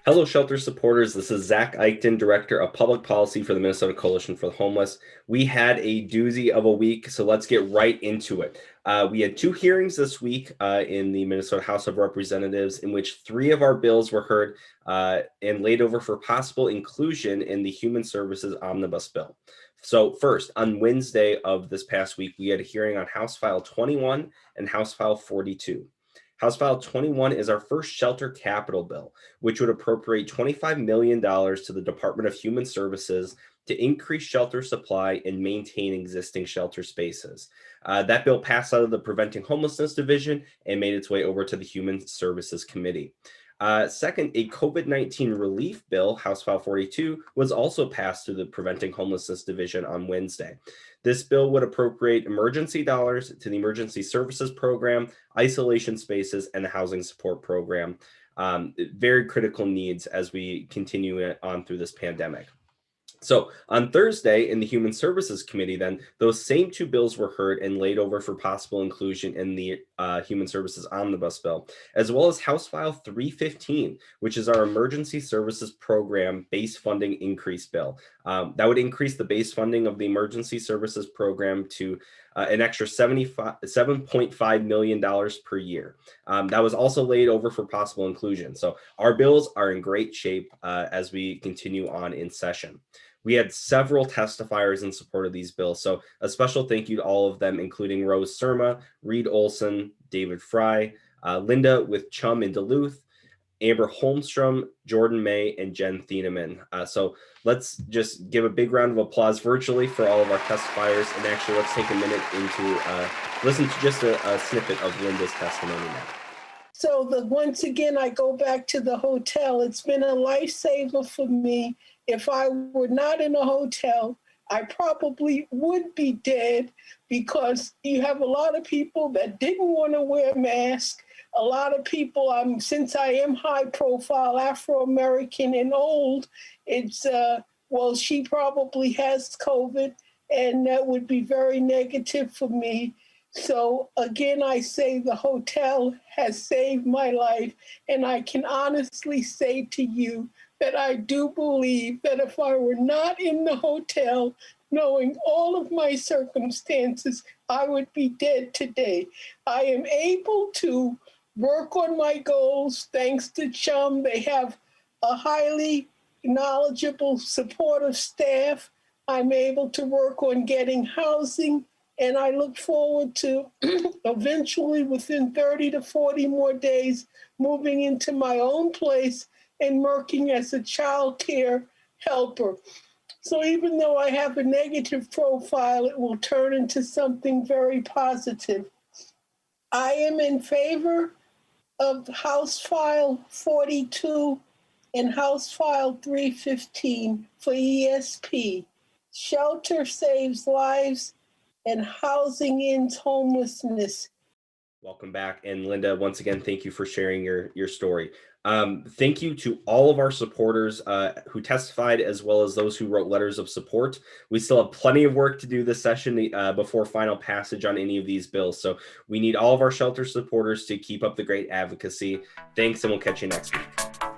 Hello, shelter supporters. This is Zach Eichten, Director of Public Policy for the Minnesota Coalition for the Homeless. We had a doozy of a week, so let's get right into it. We had two hearings this week in the Minnesota House of Representatives, in which three of our bills were heard and laid over for possible inclusion in the Human Services Omnibus Bill. So first, on Wednesday of this past week, we had a hearing on House File 21 and House File 42. House File 21 is our first shelter capital bill, which would appropriate $25 million to the Department of Human Services to increase shelter supply and maintain existing shelter spaces. That bill passed out of the Preventing Homelessness Division and made its way over to the Human Services Committee. Second, a COVID-19 relief bill, House File 42, was also passed through the Preventing Homelessness Division on Wednesday. This bill would appropriate emergency dollars to the Emergency Services Program, isolation spaces, and the Housing Support Program. Very critical needs as we continue on through this pandemic. So on Thursday in the Human Services Committee, then those same two bills were heard and laid over for possible inclusion in the Human Services Omnibus Bill, as well as House File 315, which is our Emergency Services Program base funding increase bill. That would increase the base funding of the Emergency Services Program to an extra $7.5 million per year. That was also laid over for possible inclusion. So our bills are in great shape as we continue on in session. We had several testifiers in support of these bills, so a special thank you to all of them, including Rose Surma, Reed Olson, David Fry, Linda with Chum in Duluth, Amber Holmstrom, Jordan May, and Jen Thieneman. So let's just give a big round of applause virtually for all of our testifiers, and actually let's take a minute into listen to just a snippet of Linda's testimony now. So once again, I go back to the hotel. It's been a lifesaver for me. If I were not in a hotel, I probably would be dead, because you have a lot of people that didn't want to wear masks. A lot of people, since I am high profile, Afro-American and old, it's, well, she probably has COVID, and that would be very negative for me. So again, I say the hotel has saved my life, and I can honestly say to you that I do believe that if I were not in the hotel, knowing all of my circumstances, I would be dead today. I am able to work on my goals thanks to Chum. They have a highly knowledgeable, supportive staff. I'm able to work on getting housing, and I look forward to eventually, within 30 to 40 more days, moving into my own place and working as a child care helper. So even though I have a negative profile, it will turn into something very positive. I am in favor of House File 42 and House File 315 for ESP. Shelter saves lives and housing ends homelessness. Welcome back. And Linda, once again, thank you for sharing your story. Thank you to all of our supporters who testified, as well as those who wrote letters of support. We still have plenty of work to do this session before final passage on any of these bills. So we need all of our shelter supporters to keep up the great advocacy. Thanks, and we'll catch you next week.